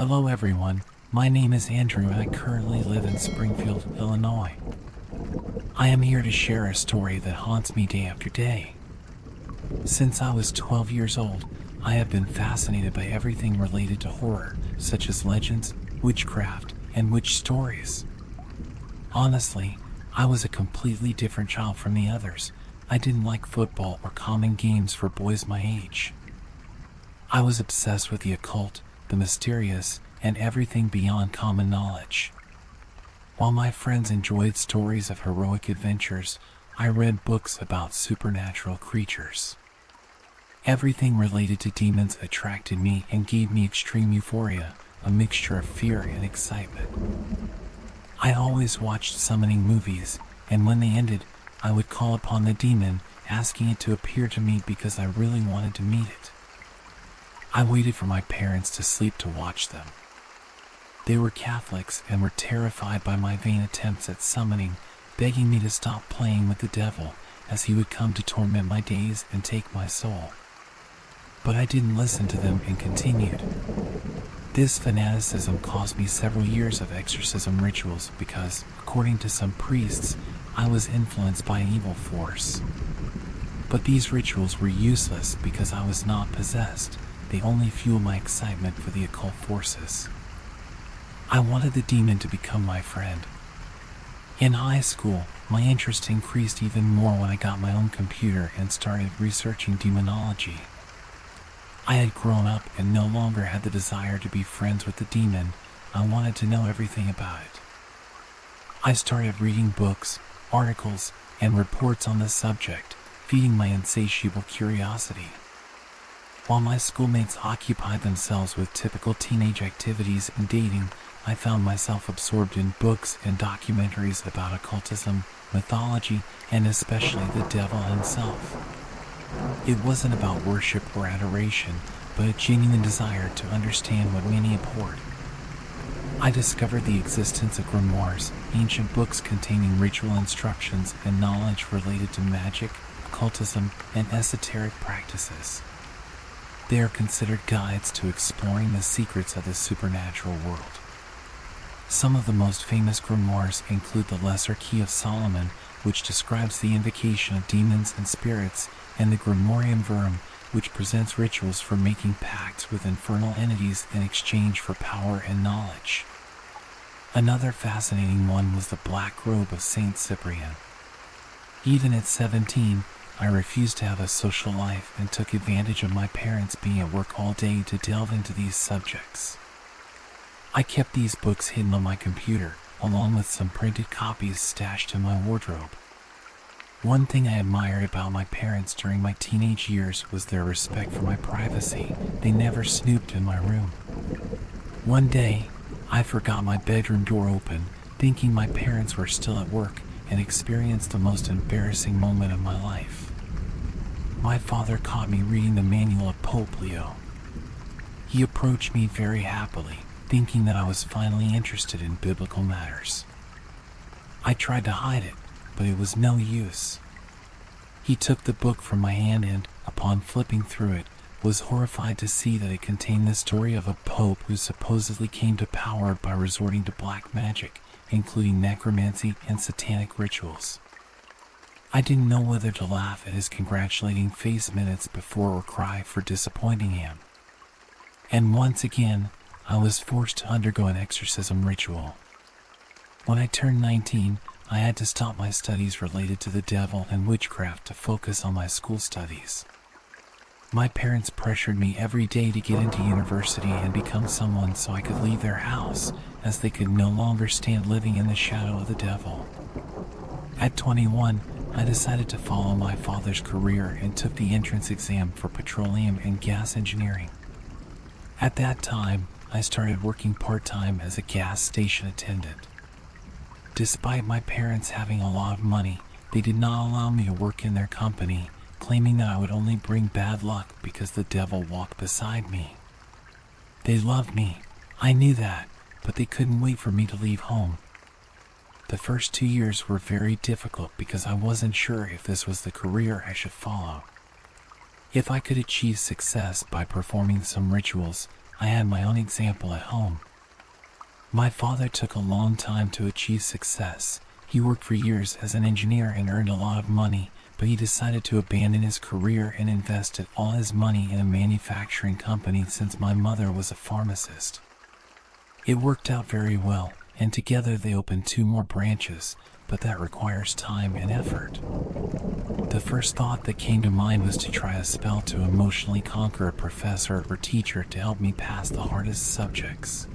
Hello everyone, my name is Andrew and I currently live in Springfield, Illinois. I am here to share a story that haunts me day after day. Since I was 12 years old, I have been fascinated by everything related to horror, such as legends, witchcraft, and witch stories. Honestly, I was a completely different child from the others. I didn't like football or common games for boys my age. I was obsessed with the occult, the mysterious, and everything beyond common knowledge. While my friends enjoyed stories of heroic adventures, I read books about supernatural creatures. Everything related to demons attracted me and gave me extreme euphoria, a mixture of fear and excitement. I always watched summoning movies, and when they ended, I would call upon the demon, asking it to appear to me because I really wanted to meet it. I waited for my parents to sleep to watch them. They were Catholics and were terrified by my vain attempts at summoning, begging me to stop playing with the devil, as he would come to torment my days and take my soul. But I didn't listen to them and continued. This fanaticism caused me several years of exorcism rituals because, according to some priests, I was influenced by an evil force. But these rituals were useless because I was not possessed. They only fueled my excitement for the occult forces. I wanted the demon to become my friend. In high school, my interest increased even more when I got my own computer and started researching demonology. I had grown up and no longer had the desire to be friends with the demon. I wanted to know everything about it. I started reading books, articles, and reports on the subject, feeding my insatiable curiosity. While my schoolmates occupied themselves with typical teenage activities and dating, I found myself absorbed in books and documentaries about occultism, mythology, and especially the devil himself. It wasn't about worship or adoration, but a genuine desire to understand what many abhorred. I discovered the existence of grimoires, ancient books containing ritual instructions and knowledge related to magic, occultism, and esoteric practices. They are considered guides to exploring the secrets of the supernatural world. Some of the most famous grimoires include the Lesser Key of Solomon, which describes the invocation of demons and spirits, and the Grimorium Verum, which presents rituals for making pacts with infernal entities in exchange for power and knowledge. Another fascinating one was the Black Robe of Saint Cyprian. Even at 17, I refused to have a social life and took advantage of my parents being at work all day to delve into these subjects. I kept these books hidden on my computer, along with some printed copies stashed in my wardrobe. One thing I admired about my parents during my teenage years was their respect for my privacy. They never snooped in my room. One day, I forgot my bedroom door open, thinking my parents were still at work, and experienced the most embarrassing moment of my life. My father caught me reading the manual of Pope Leo. He approached me very happily, thinking that I was finally interested in biblical matters. I tried to hide it, but it was no use. He took the book from my hand and, upon flipping through it, was horrified to see that it contained the story of a pope who supposedly came to power by resorting to black magic, including necromancy and satanic rituals. I didn't know whether to laugh at his congratulating face minutes before or cry for disappointing him. And once again, I was forced to undergo an exorcism ritual. When I turned 19, I had to stop my studies related to the devil and witchcraft to focus on my school studies. My parents pressured me every day to get into university and become someone so I could leave their house, as they could no longer stand living in the shadow of the devil. At 21, I decided to follow my father's career and took the entrance exam for petroleum and gas engineering. At that time, I started working part-time as a gas station attendant. Despite my parents having a lot of money, they did not allow me to work in their company, claiming that I would only bring bad luck because the devil walked beside me. They loved me, I knew that, but they couldn't wait for me to leave home. The first 2 years were very difficult because I wasn't sure if this was the career I should follow. If I could achieve success by performing some rituals, I had my own example at home. My father took a long time to achieve success. He worked for years as an engineer and earned a lot of money, but he decided to abandon his career and invested all his money in a manufacturing company since my mother was a pharmacist. It worked out very well, and together they opened 2 more branches, but that requires time and effort. The first thought that came to mind was to try a spell to emotionally conquer a professor or teacher to help me pass the hardest subjects.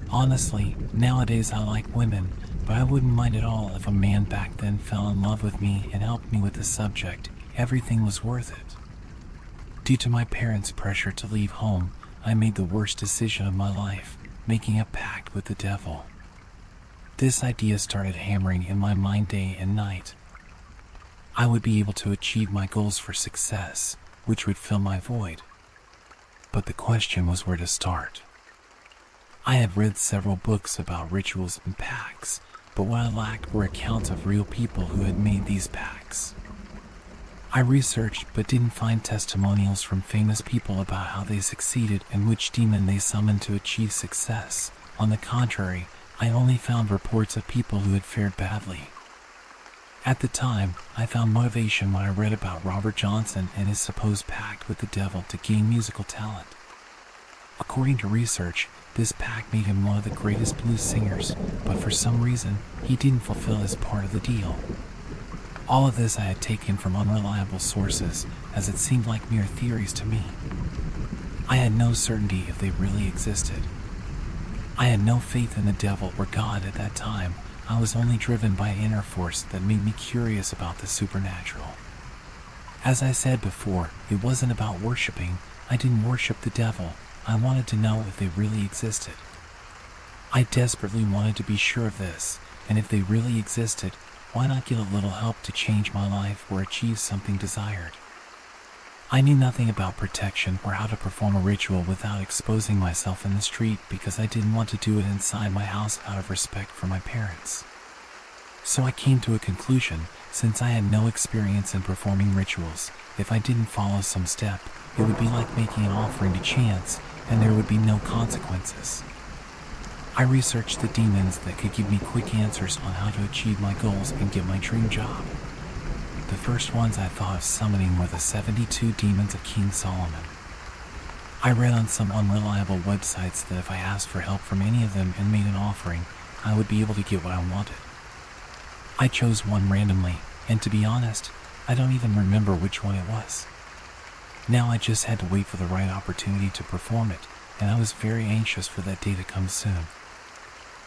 Honestly, nowadays I like women, but I wouldn't mind at all if a man back then fell in love with me and helped me with the subject. Everything was worth it. Due to my parents' pressure to leave home, I made the worst decision of my life, making a pact with the devil. This idea started hammering in my mind day and night. I would be able to achieve my goals for success, which would fill my void. But the question was where to start. I had read several books about rituals and pacts, but what I lacked were accounts of real people who had made these pacts. I researched but didn't find testimonials from famous people about how they succeeded and which demon they summoned to achieve success. On the contrary, I only found reports of people who had fared badly. At the time, I found motivation when I read about Robert Johnson and his supposed pact with the devil to gain musical talent. According to research, this pact made him one of the greatest blues singers, but for some reason, he didn't fulfill his part of the deal. All of this I had taken from unreliable sources, as it seemed like mere theories to me. I had no certainty if they really existed. I had no faith in the devil or God at that time. I was only driven by an inner force that made me curious about the supernatural. As I said before, it wasn't about worshiping. I didn't worship the devil. I wanted to know if they really existed. I desperately wanted to be sure of this, and if they really existed, why not get a little help to change my life or achieve something desired? I knew nothing about protection or how to perform a ritual without exposing myself in the street because I didn't want to do it inside my house out of respect for my parents. So I came to a conclusion, since I had no experience in performing rituals, if I didn't follow some step, it would be like making an offering to chance, and there would be no consequences. I researched the demons that could give me quick answers on how to achieve my goals and get my dream job. The first ones I thought of summoning were the 72 demons of King Solomon. I read on some unreliable websites that if I asked for help from any of them and made an offering, I would be able to get what I wanted. I chose one randomly, and to be honest, I don't even remember which one it was. Now I just had to wait for the right opportunity to perform it, and I was very anxious for that day to come soon.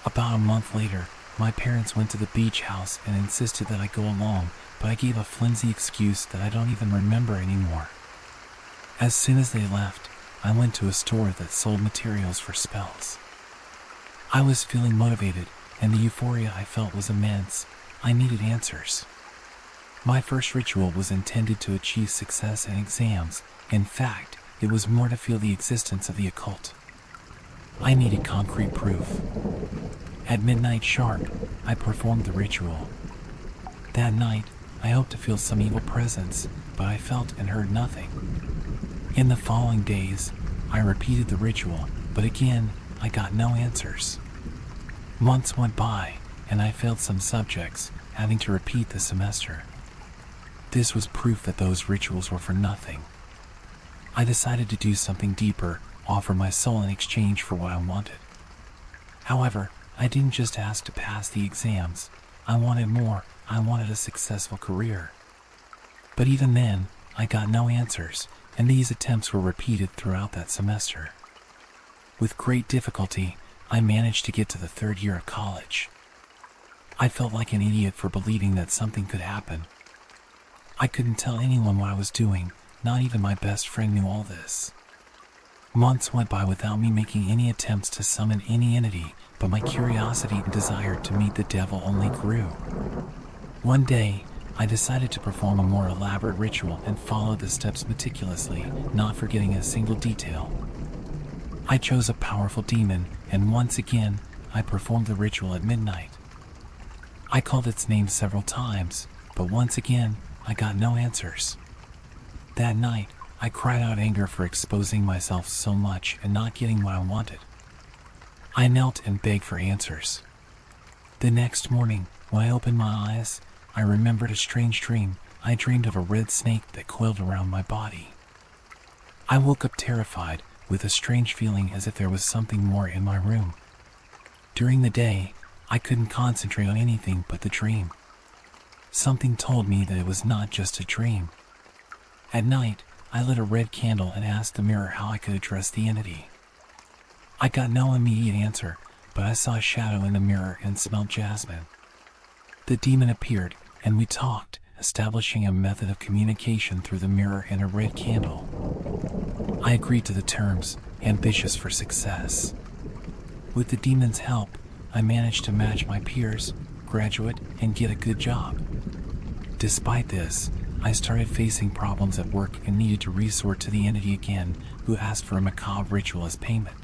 About a month later, my parents went to the beach house and insisted that I go along, but I gave a flimsy excuse that I don't even remember anymore. As soon as they left, I went to a store that sold materials for spells. I was feeling motivated, and the euphoria I felt was immense. I needed answers. My first ritual was intended to achieve success in exams. In fact, it was more to feel the existence of the occult. I needed concrete proof. At midnight sharp, I performed the ritual. That night, I hoped to feel some evil presence, but I felt and heard nothing. In the following days, I repeated the ritual, but again, I got no answers. Months went by, and I failed some subjects, having to repeat the semester. This was proof that those rituals were for nothing. I decided to do something deeper, offer my soul in exchange for what I wanted. However, I didn't just ask to pass the exams. I wanted more. I wanted a successful career. But even then, I got no answers, and these attempts were repeated throughout that semester. With great difficulty, I managed to get to the 3rd year of college. I felt like an idiot for believing that something could happen. I couldn't tell anyone what I was doing, not even my best friend knew all this. Months went by without me making any attempts to summon any entity, but my curiosity and desire to meet the devil only grew. One day, I decided to perform a more elaborate ritual and follow the steps meticulously, not forgetting a single detail. I chose a powerful demon, and once again, I performed the ritual at midnight. I called its name several times, but once again, I got no answers. That night, I cried out anger for exposing myself so much and not getting what I wanted. I knelt and begged for answers. The next morning, when I opened my eyes, I remembered a strange dream. I dreamed of a red snake that coiled around my body. I woke up terrified, with a strange feeling as if there was something more in my room. During the day, I couldn't concentrate on anything but the dream. Something told me that it was not just a dream. At night, I lit a red candle and asked the mirror how I could address the entity. I got no immediate answer, but I saw a shadow in the mirror and smelled jasmine. The demon appeared, and we talked, establishing a method of communication through the mirror and a red candle. I agreed to the terms, ambitious for success. With the demon's help, I managed to match my peers, graduate, and get a good job. Despite this, I started facing problems at work and needed to resort to the entity again, who asked for a macabre ritual as payment.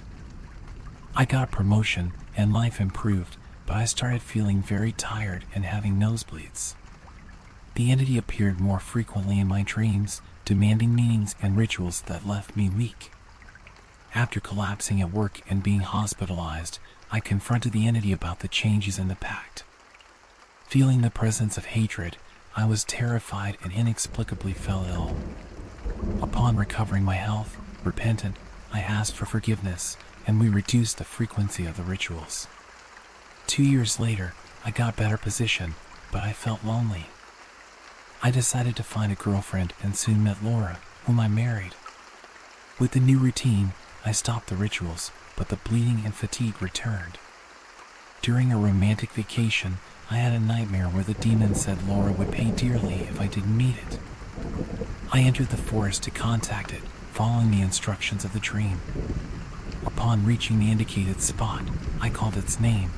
I got a promotion and life improved, but I started feeling very tired and having nosebleeds. The entity appeared more frequently in my dreams, demanding meanings and rituals that left me weak. After collapsing at work and being hospitalized, I confronted the entity about the changes in the Pact. Feeling the presence of hatred, I was terrified and inexplicably fell ill. Upon recovering my health, repentant, I asked for forgiveness, and we reduced the frequency of the rituals. 2 years later, I got a better position, but I felt lonely. I decided to find a girlfriend and soon met Laura, whom I married. With the new routine, I stopped the rituals, but the bleeding and fatigue returned. During a romantic vacation, I had a nightmare where the demon said Laura would pay dearly if I didn't meet it. I entered the forest to contact it, following the instructions of the dream. Upon reaching the indicated spot, I called its name,